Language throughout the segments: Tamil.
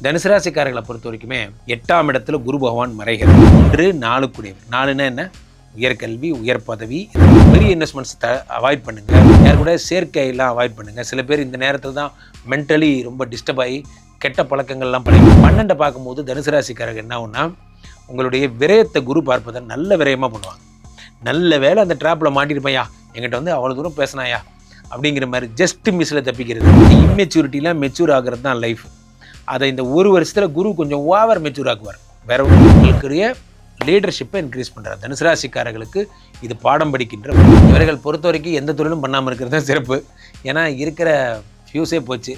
தனுசு ராசிக்காரர்களை பொறுத்த வரைக்குமே 8ஆம் இடத்துல குரு பகவான் மறைகிறார். 1 4 கூடியவர். 4ன்னா என்ன? உயர்கல்வி, உயர் பதவி, பெரிய இன்வெஸ்ட்மெண்ட்ஸ் அவாய்ட் பண்ணுங்க. யார் கூட சேர்க்கையெல்லாம் அவாய்ட் பண்ணுங்க. சில பேர் இந்த நேரத்தில் தான் மென்டலி ரொம்ப டிஸ்டர்ப் ஆகி கெட்ட பழக்கங்கள்லாம் பண்ணி 12 பார்க்கும்போது தனுசு ராசிக்காரர்கள் என்ன ஆகும்னா உங்களுடைய விரயத்தை குரு பார்ப்பதை நல்ல விரயமாக பண்ணுவாங்க. நல்ல வேலை அந்த ட்ராப்பில் மாட்டிருப்பையா, எங்கிட்ட வந்து அவ்வளோ தூரம் பேசினாயா அப்படிங்கிற மாதிரி ஜஸ்ட் மிஸ்ஸில் தப்பிக்கிறது. இம்மெச்சூரிட்டிலாம் மெச்சூர் ஆகிறது தான் லைஃப். அதை இந்த ஒரு வருஷத்தில் குரு கொஞ்சம் ஓவர் மெச்சூர் ஆக்குவார். வேற உங்களுக்குரிய லீடர்ஷிப்பை இன்க்ரீஸ் பண்ணுறார். தனுசு ராசிக்காரர்களுக்கு இது பாடம் படிக்கின்ற இவர்கள் பொறுத்த வரைக்கும் எந்த தொழிலும் பண்ணாமல் இருக்கிறது தான் சிறப்பு. ஏன்னா இருக்கிற ஃபியூஸே போச்சு.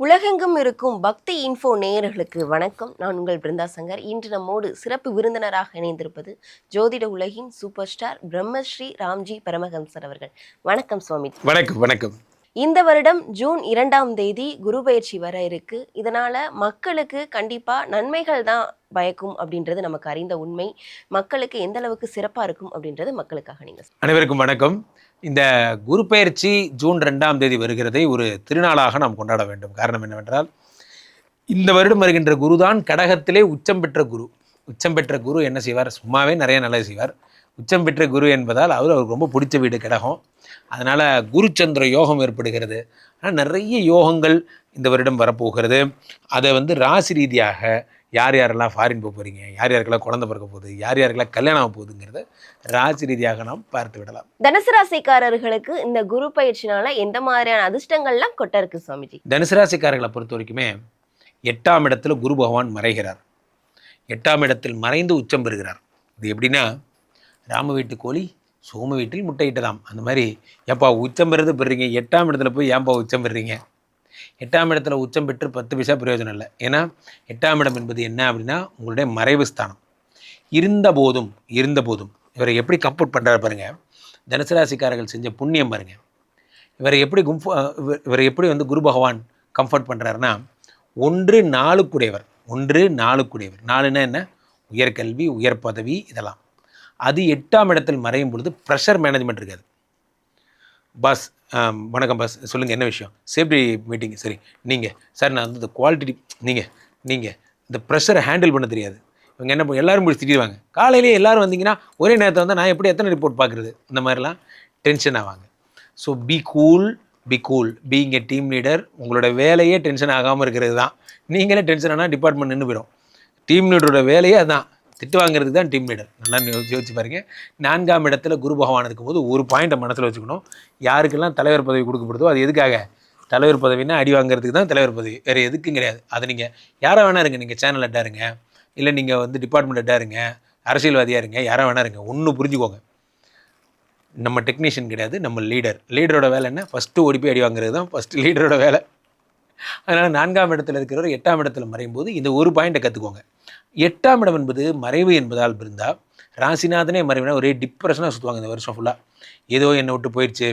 உலகெங்கும் இருக்கும் பக்தி இன்ஃபோ நேயர்களுக்கு வணக்கம். நான் உங்கள் பிருந்தா சங்கர். இன்று நம்மோடு சிறப்பு விருந்தினராக இணைந்திருப்பது ஜோதிட உலகின் சூப்பர் ஸ்டார் பிரம்மஸ்ரீ ராம்ஜி பரமஹம்சர் அவர்கள். வணக்கம் சுவாமி. வணக்கம். வணக்கம். இந்த வருடம் ஜூன் 2ஆம் தேதி குரு பயிற்சி வர இருக்கு. இதனால மக்களுக்கு கண்டிப்பா நன்மைகள் தான் பயக்கும் அப்படின்றது நமக்கு அறிந்த உண்மை. மக்களுக்கு எந்த அளவுக்கு சிறப்பா இருக்கும் அப்படின்றது மக்களுக்காக நீங்க. அனைவருக்கும் வணக்கம். இந்த குரு பயிற்சி ஜூன் 2ஆம் தேதி வருகிறதை ஒரு திருநாளாக நாம் கொண்டாட வேண்டும். காரணம் என்னவென்றால் இந்த வருடம் வருகின்ற குரு தான் கடகத்திலே உச்சம் பெற்ற குரு. உச்சம் பெற்ற குரு என்ன செய்வார்? சும்மாவே நிறைய நல்லது செய்வார். உச்சம் பெற்ற குரு என்பதால் அவருக்கு ரொம்ப பிடிச்ச வீடு கடகம். அதனால் குருச்சந்திர யோகம் ஏற்படுகிறது. ஆனால் நிறைய யோகங்கள் இந்த வருடம் வரப்போகிறது. அதை வந்து ராசி ரீதியாக யார் யாரெல்லாம் ஃபாரின் போக போகிறீங்க, யார் யாருக்கெல்லாம் குழந்தை பிறக்க போகுது, யார் யாருக்கெல்லாம் கல்யாணம் ஆக போகுதுங்கிறத ராசி ரீதியாக நாம் பார்த்து விடலாம். தனுசு ராசிக்காரர்களுக்கு இந்த குரு பயிற்சினால எந்த மாதிரியான அதிர்ஷ்டங்கள்லாம் கொட்ட இருக்கு சுவாமிஜி? தனுசு ராசிக்காரர்களை பொறுத்த வரைக்குமே 8ஆம் இடத்துல குரு பகவான் மறைகிறார். 8ஆம் இடத்தில் மறைந்து உச்சம் பெறுகிறார். இது எப்படின்னா, ராம வீட்டு கோழி சோம வீட்டில் முட்டையிட்டதாம். அந்த மாதிரி ஏப்பா உச்சம் பெறுறது பெறுறீங்க, 8ஆம் இடத்துல போய் ஏன்பா உச்சம் பெறுறீங்க? 8ஆம் இடத்துல உச்சம் பெற்று 10 பைசா பிரயோஜனம் இல்லை. ஏன்னா 8ஆம் இடம் என்பது என்ன அப்படின்னா உங்களுடைய மறைவு ஸ்தானம். இருந்த போதும் இவரை எப்படி கம்ஃபர்ட் பண்ணுறாரு பாருங்க. தனுசு ராசிக்காரர்கள் செஞ்ச புண்ணியம் பாருங்க. இவரை எப்படி வந்து குரு பகவான் கம்ஃபர்ட் பண்ணுறாருன்னா 1 4 கூடியவர். 1 4 கூடியவர். 4ன்னா என்ன? உயர்கல்வி, உயர் பதவி, இதெல்லாம். அது 8ஆம் இடத்தில் மறையும் பொழுது ப்ரெஷர் மேனேஜ்மெண்ட் இருக்காது. பாஸ் வணக்கம் பாஸ், சொல்லுங்கள் என்ன விஷயம்? Safety meeting. சரி, நீங்கள் சார் நான் வந்து இந்த குவாலிட்டி நீங்கள் இந்த ப்ரெஷரை ஹேண்டில் பண்ண தெரியாது. இவங்க என்ன எல்லோரும் முடிச்சு திட்டிடுவாங்க. காலையிலேயே எல்லோரும் வந்தீங்கன்னா ஒரே நேரத்தில் வந்து நான் எப்படி எத்தனை ரிப்போர்ட் பார்க்குறது, இந்த மாதிரிலாம் டென்ஷன் ஆவாங்க. So be cool. Being a team leader. உங்களோட வேலையே டென்ஷன் ஆகாமல் இருக்கிறது தான். நீங்களே டென்ஷன் ஆனால் டிபார்ட்மெண்ட் நின்று போயிடும். டீம் லீடரோட வேலையே அதுதான், திட்டு வாங்குறதுக்கு தான் டீம் லீடர். நல்லா யோசிச்சு பாருங்கள். 4ஆம் இடத்துல குரு பகவான் இருக்கும்போது ஒரு பாயிண்ட்டை மனசில் வச்சுக்கணும். யாருக்கெல்லாம் தலைவர் பதவி கொடுக்கப்படுதோ அது எதுக்காக? தலைவர் பதவினா அடி வாங்குறதுக்கு தான் தலைவர் பதவி, வேறு எதுக்கும் கிடையாது. அது நீங்கள் யாரை வேணா இருங்க, நீங்கள் சேனல் ஹெட்டாக இருங்க, இல்லை நீங்கள் வந்து டிபார்ட்மெண்ட் ஹெட்டாக இருங்க, அரசியல்வாதியாக இருங்க, யாரை வேணா இருங்க. ஒன்று புரிஞ்சுக்கோங்க, நம்ம டெக்னீஷியன் கிடையாது, நம்ம லீடரோட வேலை என்ன? ஃபஸ்ட்டு ஓடி போய் அடி வாங்குறது தான் ஃபஸ்ட்டு லீடரோட வேலை. அதனால் 4ஆம் இடத்துல இருக்கிறவர் 8ஆம் இடத்துல மறையும் போது இந்த ஒரு பாயிண்ட்டை கற்றுக்கோங்க. 8ஆம் இடம் என்பது மறைவு என்பதால் இருந்தால் ராசிநாதனே மறைவுனா ஒரே டிப்ரெஷனாக சுற்றுவாங்க இந்த வருஷம் ஃபுல்லாக. ஏதோ என்னை விட்டு போயிடுச்சு,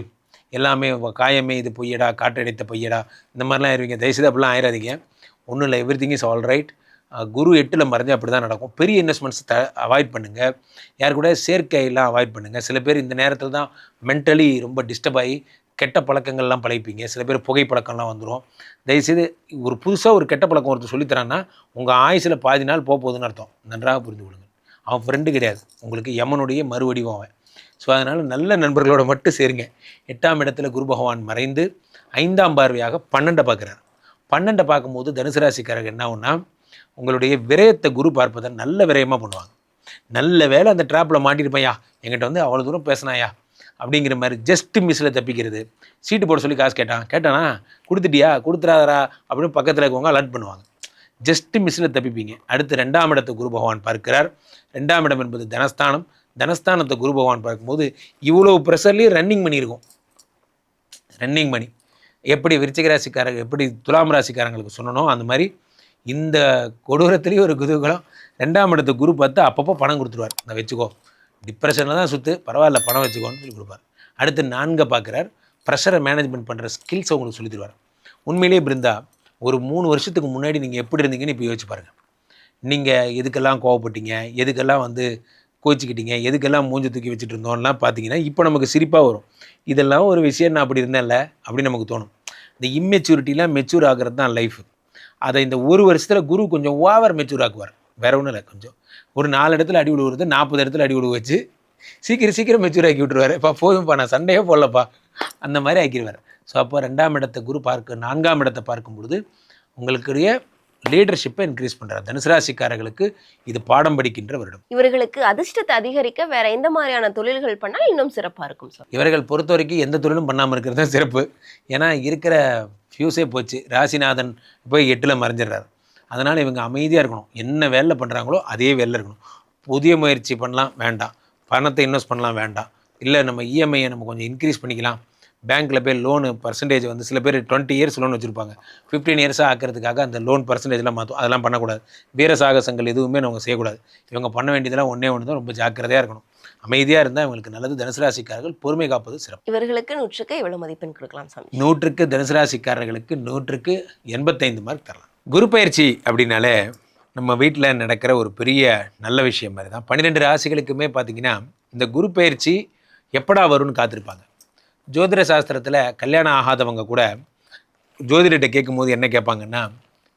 எல்லாமே காயமே இது பொய்யடா, காற்றடைத்த பொய்யடா, இந்த மாதிரிலாம் ஆயிடுவீங்க. தயவுசெய்து அப்படிலாம் ஆயிடாதீங்க. ஒன்றும் இல்லை, எவ்ரிதிங் இஸ் ஆல் ரைட். குரு 8ல் மறைஞ்சு அப்படி தான் நடக்கும். பெரிய இன்வெஸ்ட்மெண்ட்ஸ் அவாய்ட் பண்ணுங்கள். யார் கூட சேர்க்கையெல்லாம் அவாய்ட் பண்ணுங்கள். சில பேர் இந்த நேரத்தில் தான் மென்டலி ரொம்ப டிஸ்டர்ப் ஆகி கெட்ட பழக்கங்கள்லாம் பழகிப்பீங்க. சில பேர் புகைப்பழக்கம்லாம் வந்துடும். தயவுசெய்து ஒரு புதுசாக ஒரு கெட்ட பழக்கம் ஒருத்தர் சொல்லித்தரான்னா உங்கள் ஆயுசில் பாதி நாள் போகுதுன்னு அர்த்தம். நன்றாக புரிந்து கொள்ளுங்கள். அவன் ஃப்ரெண்டு கிடையாது, உங்களுக்கு யமனுடைய மறுவடிவம் அவன். ஸோ அதனால் நல்ல நண்பர்களோட மட்டும் சேருங்க. 8ஆம் இடத்துல குரு பகவான் மறைந்து 5ஆம் பார்வையாக 12 பார்க்குறார். 12 பார்க்கும்போது தனுசு ராசிக்காரர்கள் என்ன ஆகும்னா உங்களுடைய விரயத்தை குரு பார்ப்பதை நல்ல விரயமாக பண்ணுவாங்க. நல்ல வேலை அந்த ட்ராப்பில் மாட்டிருப்பையா, எங்கிட்ட வந்து அவ்வளோ தூரம் பேசினாயா அப்படிங்கிற மாதிரி ஜஸ்ட் மிஸ்ஸில் தப்பிக்கிறது. சீட்டு போட சொல்லி காசு கேட்டானா கொடுத்துட்டியா, கொடுத்துறாதரா அப்படின்னு பக்கத்தில் இருக்கவங்க அலர்ட் பண்ணுவாங்க. ஜஸ்ட் மிஸ்ஸில் தப்பிப்பீங்க. அடுத்து 2ஆம் இடத்தை குரு பகவான் பார்க்கிறார். 2ஆம் இடம் என்பது தனஸ்தானம். தனஸ்தானத்தை குரு பகவான் பார்க்கும்போது இவ்வளோ ப்ரெஷர்லேயும் ரன்னிங் மணி எப்படி விருச்சிக ராசிக்காரங்க எப்படி துலாம் ராசிக்காரங்களுக்கு சொன்னனோ அந்த மாதிரி இந்த கொடூரத்துலேயும் ஒரு குதூகலம். 2ஆம் இடத்தை குரு பார்த்து அப்பப்போ பணம் கொடுத்துருவார். நான் வச்சுக்கோ, டிப்ரெஷனில் தான் சுற்று, பரவாயில்ல பணம் வச்சுக்கோன்னு சொல்லி கொடுப்பார். அடுத்து 4 பார்க்குறார். ப்ரெஷரை மேனேஜ்மெண்ட் பண்ணுற ஸ்கில்ஸை உங்களுக்கு சொல்லி தருவார். உண்மையிலேயே பிருந்தா, ஒரு 3 வருஷத்துக்கு முன்னாடி நீங்கள் எப்படி இருந்தீங்கன்னு இப்போ யோசிச்சு பாருங்கள். நீங்கள் எதுக்கெல்லாம் கோவப்பட்டீங்க, எதுக்கெல்லாம் வந்து கோச்சிக்கிட்டீங்க, எதுக்கெல்லாம் மூஞ்சி தூக்கி வச்சுட்டு இருந்தோம்லாம் பார்த்தீங்கன்னா இப்போ நமக்கு சிரிப்பாக வரும். இதெல்லாம் ஒரு விஷயம், நான் அப்படி இருந்தேன்ல அப்படின்னு நமக்கு தோணும். இந்த இம்மெச்சூரிட்டிலாம் மெச்சூர் ஆகிறது தான் லைஃப். அதை இந்த ஒரு வருஷத்தில் குரு கொஞ்சம் ஓவர் மெச்சூர் ஆக்குவார். வேற ஒன்றும் இல்லை, கொஞ்சம் ஒரு 4 இடத்துல அடி விழுவுறது 40 இடத்துல அடி விழுவ வச்சு சீக்கிரம் மெச்சூர் ஆக்கி விட்டுருவாரு. இப்போ போதும்ப்பா, நான் சண்டையே போடலப்பா, அந்த மாதிரி ஆக்கிடுவார். ஸோ அப்போ 2ஆம் இடத்தை குரு 4ஆம் இடத்தை பார்க்கும் பொழுது உங்களுக்குரிய லீடர்ஷிப்பை இன்க்ரீஸ் பண்ணுறார். தனுசு ராசிக்காரர்களுக்கு இது பாடம் படிக்கின்ற வருடம். இவர்களுக்கு அதிர்ஷ்டத்தை அதிகரிக்க வேற எந்த மாதிரியான தொழில்கள் பண்ணால் இன்னும் சிறப்பா இருக்கும் சார்? இவர்கள் பொறுத்த வரைக்கும் எந்த தொழிலும் பண்ணாமல் இருக்கிறது தான் சிறப்பு. ஏன்னா இருக்கிற ஃபியூஸே போச்சு. ராசிநாதன் போய் 8ல் மறைஞ்சிடுறாரு. அதனால் இவங்க அமைதியாக இருக்கணும். என்ன வேலை பண்ணுறாங்களோ அதே வேலை இருக்கணும். புதிய முயற்சி பண்ணலாம் வேண்டாம், பணத்தை இன்வெஸ்ட் பண்ணலாம் வேண்டாம், இல்லை நம்ம இஎம்ஐயை நம்ம கொஞ்சம் இன்க்ரீஸ் பண்ணிக்கலாம், பேங்க்கில் போய் லோனு பர்சன்டேஜ் வந்து சில பேர் 20 இயர்ஸ் லோன் வச்சுருப்பாங்க, 15 இயர்ஸாக ஆக்கிறதுக்காக அந்த லோன் பர்சன்டேஜ்லாம் மாற்றும். அதெல்லாம் பண்ணக்கூடாது. வீர சாகசங்கள் எதுவுமே நம்ம செய்யக்கூடாது. இவங்க பண்ண வேண்டியதெல்லாம் ஒன்றே தான், ரொம்ப ஜாக்கிரதையாக இருக்கணும். அமைதியாக இருந்தால் இவங்களுக்கு நல்லது. தனுசு ராசிக்காரர்கள் பொறுமை காப்பது சிறப்பு. இவர்களுக்கு 100க்கு எவ்வளவு மதிப்பெண் கொடுக்கலாம் சாமி? 100க்கு தனுசு ராசிக்காரர்களுக்கு 100க்கு 85 மார்க் தரலாம். குரு பயிற்சி அப்படின்னாலே நம்ம வீட்டில் நடக்கிற ஒரு பெரிய நல்ல விஷயம் மாதிரி தான். 12 ராசிகளுக்குமே பார்த்திங்கன்னா இந்த குரு பயிற்சி எப்படா வரும்னு காத்திருப்பாங்க. ஜோதிட சாஸ்திரத்தில் கல்யாணம் ஆகாதவங்க கூட ஜோதிடத்தை கேட்கும்போது என்ன கேட்பாங்கன்னா,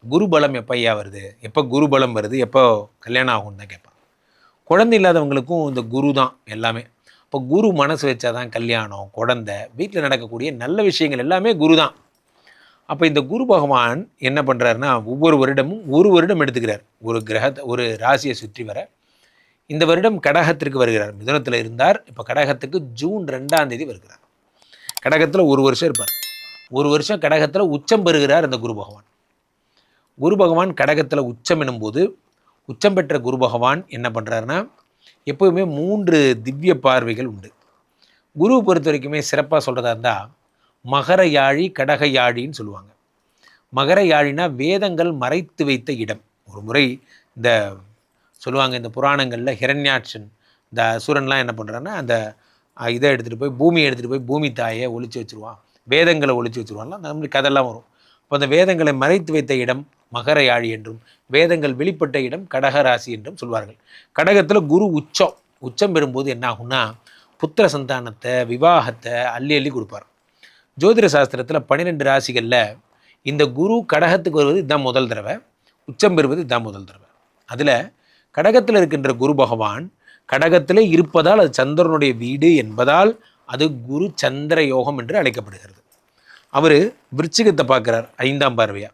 குரு பலம் எப்போ ஐயா வருது, எப்போ குரு பலம் வருது, எப்போ கல்யாணம் ஆகும்னு தான் கேட்பாங்க. குழந்தை இல்லாதவங்களுக்கும் இந்த குரு தான் எல்லாமே. இப்போ குரு மனசு வச்சா தான் கல்யாணம், குழந்தை, வீட்டில் நடக்கக்கூடிய நல்ல விஷயங்கள் எல்லாமே குரு தான். அப்போ இந்த குரு பகவான் என்ன பண்ணுறாருன்னா, ஒவ்வொரு வருடமும் ஒரு வருடம் எடுத்துக்கிறார். ஒரு கிரகத்தை, ஒரு ராசியை சுற்றி வர. இந்த வருடம் கடகத்திற்கு வருகிறார். மிதுனத்தில் இருந்தார், இப்போ கடகத்துக்கு ஜூன் 2ஆம் தேதி வருகிறார். கடகத்தில் ஒரு வருஷம் இருப்பார். ஒரு வருஷம் கடகத்தில் உச்சம் பெறுகிறார் இந்த குரு பகவான். குரு பகவான் கடகத்தில் உச்சம் எனும்போது, உச்சம் பெற்ற குரு பகவான் என்ன பண்ணுறாருன்னா, எப்போவுமே 3 திவ்ய பார்வைகள் உண்டு. குருவை பொறுத்த வரைக்குமே சிறப்பாக சொல்கிறதா இருந்தால் மகர யாழி கடக யாழின்னு சொல்லுவாங்க. மகர யாழினா வேதங்கள் மறைத்து வைத்த இடம். ஒரு முறை இந்த சொல்லுவாங்க, இந்த புராணங்களில் ஹிரண்யாட்சன், இந்த அசுரன்லாம் என்ன பண்ணுறான்னா, அந்த இதை எடுத்துகிட்டு போய் பூமியை எடுத்துகிட்டு போய் பூமி தாயை ஒழிச்சு வச்சுருவான், வேதங்களை ஒழிச்சு வச்சுருவான்லாம், அந்த மாதிரி கதையெல்லாம் வரும். இப்போ அந்த வேதங்களை மறைத்து வைத்த இடம் மகர யாழி என்றும், வேதங்கள் வெளிப்பட்ட இடம் கடகராசி என்றும் சொல்வார்கள். கடகத்தில் குரு உச்சம் பெறும்போது என்ன ஆகும்னா, புத்திர சந்தானத்தை, விவாகத்தை அள்ளி கொடுப்பார். ஜோதிட சாஸ்திரத்தில் 12 ராசிகளில் இந்த குரு கடகத்துக்கு வருவது இதுதான் முதல் தடவை, உச்சம் பெறுவது இதுதான் முதல் தடவை. அதில் கடகத்தில் இருக்கின்ற குரு பகவான் கடகத்திலே இருப்பதால் அது சந்திரனுடைய வீடு என்பதால் அது குரு சந்திர யோகம் என்று அழைக்கப்படுகிறது. அவர் விருச்சிகத்தை பார்க்குறார் 5ஆம் பார்வையாக.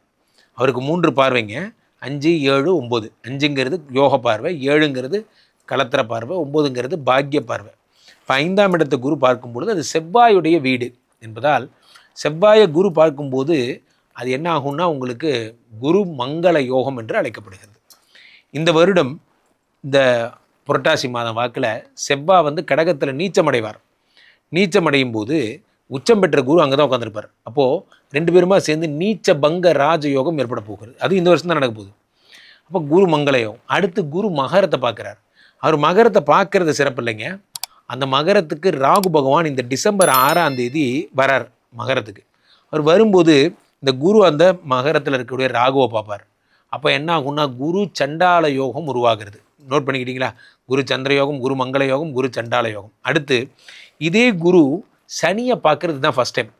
அவருக்கு 3 பார்வைங்க, 5, 7, 9. 5ங்கிறது யோக பார்வை, 7ங்கிறது கலத்திர பார்வை, 9ங்கிறது பாக்கிய பார்வை. இப்போ 5ஆம் இடத்தை குரு பார்க்கும் பொழுது அது செவ்வாயுடைய வீடு என்பதால் செவ்வாயை குரு பார்க்கும்போது அது என்ன ஆகும்னா, உங்களுக்கு குரு மங்கள யோகம் என்று அழைக்கப்படுகிறது. இந்த வருடம் இந்த புரட்டாசி மாதம் வாக்கில் செவ்வாய் வந்து கடகத்தில் நீச்சமடைவார். நீச்சமடையும் போது உச்சம் பெற்ற குரு அங்கே தான் உட்காந்துருப்பார். அப்போது 2 பேருமா சேர்ந்து நீச்ச பங்க ராஜயோகம் ஏற்பட போகிறது. அது இந்த வருஷம் தான் நடக்க போகுது. அப்போ குரு மங்கள யோகம். அடுத்து குரு மகரத்தை பார்க்குறார். அவர் மகரத்தை பார்க்கறது சிறப்பு இல்லைங்க. அந்த மகரத்துக்கு ராகு பகவான் இந்த டிசம்பர் 6ஆம் தேதி வரார் மகரத்துக்கு. அவர் வரும்போது இந்த குரு அந்த மகரத்தில் இருக்கக்கூடிய ராகுவை பார்ப்பார். அப்போ என்ன ஆகும்னா, குரு சண்டால யோகம் உருவாகிறது. நோட் பண்ணிக்கிட்டீங்களா? குரு சந்திர யோகம், குரு மங்கள யோகம், குரு சண்டால யோகம். அடுத்து இதே குரு சனியை பார்க்கறது தான் ஃபஸ்ட் டைம்.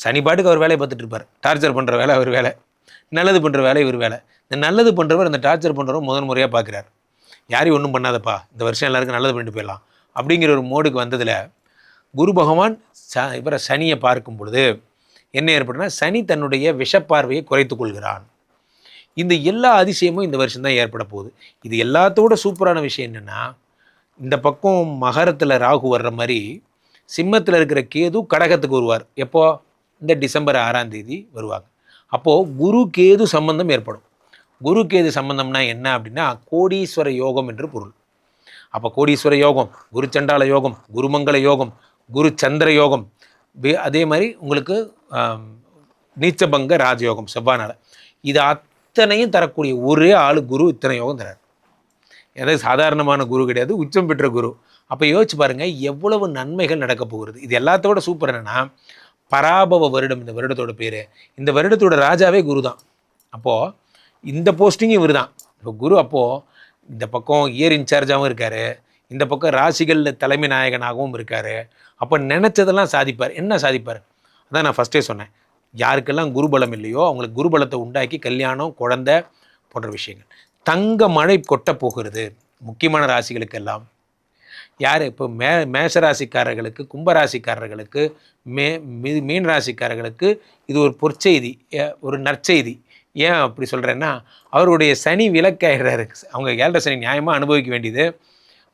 சனி பாட்டுக்கு அவர் வேலையை பார்த்துட்டு இருப்பார். டார்ச்சர் பண்ணுற வேலை அவர் வேலை, நல்லது பண்ணுற வேலை இவர் வேலை. இந்த நல்லது பண்ணுறவர் இந்த டார்ச்சர் பண்ணுறவர் முதல் முறையாக பார்க்குறார். யாரையும் ஒன்றும் பண்ணாதப்பா, இந்த வருஷம் எல்லாருக்கும் நல்லது பண்ணிட்டு போயிடலாம் அப்படிங்கிற ஒரு மோடுக்கு வந்ததில் குரு பகவான் இவரை சனியை பார்க்கும் பொழுது என்ன ஏற்படுனா, சனி தன்னுடைய விஷப்பார்வையை குறைத்து கொள்கிறான். இந்த எல்லா அதிசயமும் இந்த வருஷம் தான் ஏற்பட போகுது. இது எல்லாத்தோட சூப்பரான விஷயம் என்னென்னா, இந்த பக்கம் மகரத்தில் ராகு வர்ற மாதிரி சிம்மத்தில் இருக்கிற கேது கடகத்துக்கு வருவார். எப்போ? இந்த டிசம்பர் 6ஆம் தேதி வருவாங்க. அப்போது குரு கேது சம்பந்தம் ஏற்படும். குரு கேது சம்பந்தம்னா என்ன அப்படின்னா, கோடீஸ்வர யோகம் என்று பொருள். அப்போ கோடீஸ்வர யோகம், குரு சண்டால யோகம், குருமங்கள யோகம், குரு சந்திர யோகம், அதே மாதிரி உங்களுக்கு நீச்சபங்க ராஜயோகம் செவ்வானால, இது அத்தனையும் தரக்கூடிய ஒரே ஆள் குரு. இத்தனை யோகம் தரார். ஏதாவது சாதாரணமான குரு கிடையாது, உச்சம் பெற்ற குரு. அப்போ யோசிச்சு பாருங்கள் எவ்வளவு நன்மைகள் நடக்க போகிறது. இது எல்லாத்தோட சூப்பர் என்னென்னா, பராபவ வருடம் இந்த வருடத்தோட பேர். இந்த வருடத்தோட ராஜாவே குரு தான். அப்போது இந்த போஸ்டிங்கும் இவர் தான். இப்போ குரு அப்போது இந்த பக்கம் இயர் இன்சார்ஜாகவும் இருக்கார், இந்த பக்கம் ராசிகளில் தலைமை நாயகனாகவும் இருக்கார். அப்போ நினச்சதெல்லாம் சாதிப்பார். என்ன சாதிப்பார்? அதான் நான் ஃபஸ்ட்டே சொன்னேன், யாருக்கெல்லாம் குருபலம் இல்லையோ அவங்களுக்கு குருபலத்தை உண்டாக்கி கல்யாணம், குழந்தை போன்ற விஷயங்கள். தங்க மழை கொட்ட போகிறது முக்கியமான ராசிகளுக்கெல்லாம். யார் இப்போ மேஷராசிக்காரர்களுக்கு, கும்பராசிக்காரர்களுக்கு, மீன ராசிக்காரர்களுக்கு இது ஒரு பொற்செய்தி, ஒரு நற்செய்தி. ஏன் அப்படி சொல்கிறேன்னா, அவருடைய சனி விலக்காயிடுறாரு. அவங்க 7.5 சனி நியாயமாக அனுபவிக்க வேண்டியது,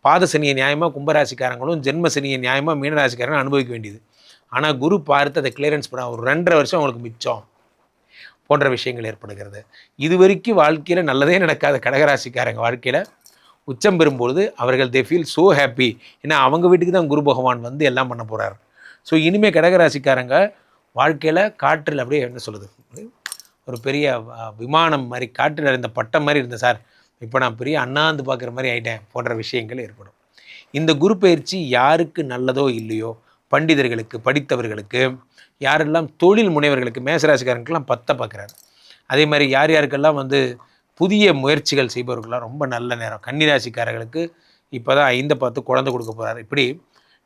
பாத சனியை நியாயமாக கும்பராசிக்காரங்களும், ஜென்ம சனியை நியாயமாக மீனராசிக்காரங்களும் அனுபவிக்க வேண்டியது. ஆனால் குரு பார்த்து அதை கிளியரன்ஸ் பண்ண ஒரு 2.5 வருஷம் அவங்களுக்கு மிச்சம் போன்ற விஷயங்கள் ஏற்படுகிறது. இது வரைக்கும் வாழ்க்கையில் நல்லதே நடக்காத கடகராசிக்காரங்க வாழ்க்கையில் உச்சம் பெறும்பொழுது அவர்கள் தே ஃபீல் ஸோ ஹாப்பி. ஏன்னா அவங்க வீட்டுக்கு தான் குரு பகவான் வந்து எல்லாம் பண்ண போகிறார். ஸோ இனிமேல் கடகராசிக்காரங்க வாழ்க்கையில் காற்றில் அப்படியே என்ன சொல்லுது, ஒரு பெரிய விமானம் மாதிரி காற்றில் இருந்த பட்டம் மாதிரி இருந்தேன் சார், இப்போ நான் பெரிய அண்ணாந்து பார்க்குற மாதிரி ஆகிட்டேன் போன்ற விஷயங்கள் ஏற்படும். இந்த குரு பயிற்சி யாருக்கு நல்லதோ இல்லையோ, பண்டிதர்களுக்கு, படித்தவர்களுக்கு, யாரெல்லாம் தொழில் முனைவர்களுக்கு, மேசராசிக்காரங்களுக்கெல்லாம் 10 பார்க்குறாரு. அதே மாதிரி யார் யாருக்கெல்லாம் வந்து புதிய முயற்சிகள் செய்பவர்களாம் ரொம்ப நல்ல நேரம். கன்னிராசிக்காரர்களுக்கு இப்போ தான் 5 பார்த்து குழந்தை கொடுக்க போகிறார். இப்படி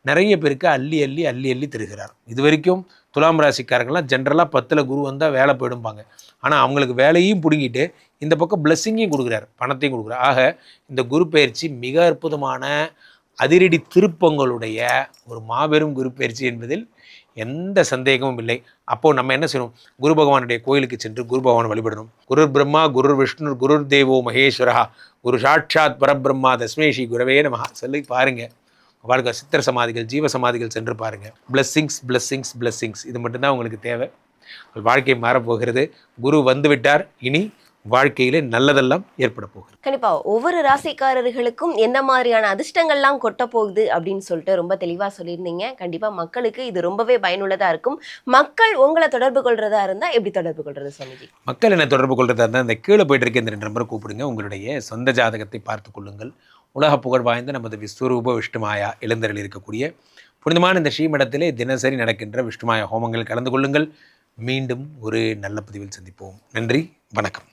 நிறைய பேருக்கு அள்ளி அள்ளி அள்ளி அள்ளி தருகிறார். இது வரைக்கும் துலாம் ராசிக்காரங்களாம் ஜென்ரலாக 10ல் குரு வந்தால் வேலை போயிடும்பாங்க. ஆனால் அவங்களுக்கு வேலையும் பிடுங்கிட்டு இந்த பக்கம் பிளெஸ்ஸிங்கையும் கொடுக்குறாரு, பணத்தையும் கொடுக்குறாரு. ஆக இந்த குரு பயிற்சி மிக அற்புதமான அதிரடி திருப்பங்களுடைய ஒரு மாபெரும் குரு பயிற்சி என்பதில் எந்த சந்தேகமும் இல்லை. அப்போது நம்ம என்ன செய்யணும்? குரு பகவானுடைய கோயிலுக்கு சென்று குரு பகவானை வழிபடணும். குரு பிரம்மா, குரு விஷ்ணு, குரு தேவோ மகேஸ்வரா, குரு சாட்சாத் பரபிரம்மா தஸ்மை ஸ்ரீ குரவே நமஹ சொல்லி பாருங்கள். வாழ்க்கை சித்திர சமாதிகள், ஜீவ சமாதிகள் சென்று பாருங்கள். பிளெஸ்ஸிங்ஸ் பிளெஸ்ஸிங்ஸ் பிளெஸ்ஸிங்ஸ், இது மட்டும்தான் உங்களுக்கு தேவை. வாழ்க்கை மாறப்போகிறது. குரு வந்து விட்டார். இனி வாழ்க்கையிலே நல்லதெல்லாம் ஏற்பட போகுது. கண்டிப்பா ஒவ்வொரு ராசிக்காரர்களுக்கும் எந்த மாதிரியான அதிர்ஷ்டங்கள்லாம் கொட்ட போகுது அப்படின்னு சொல்லிட்டு ரொம்ப தெளிவா சொல்லியிருந்தீங்க. கண்டிப்பா மக்களுக்கு இது ரொம்பவே பயனுள்ளதா இருக்கும். மக்கள் உங்களை தொடர்பு கொள்றதா இருந்தா எப்படி தொடர்பு கொள்றது சுவாமிஜி? மக்கள் என்ன தொடர்பு கொள்றதா இருந்தால் இந்த கீழே போயிட்டு இருக்க இந்த 2 நம்பரை கூப்பிடுங்க. உங்களுடைய சொந்த ஜாதகத்தை பார்த்து கொள்ளுங்கள். உலக புகழ் வாய்ந்த நமது விஸ்வரூப விஷ்ணுமாயா எழுந்தருள் இருக்கக்கூடிய புனிதமான இந்த ஸ்ரீமடத்திலே தினசரி நடக்கின்ற விஷ்ணுமாயா ஹோமங்கள் கலந்து கொள்ளுங்கள். மீண்டும் ஒரு நல்ல பதிவில் சந்திப்போம். நன்றி, வணக்கம்.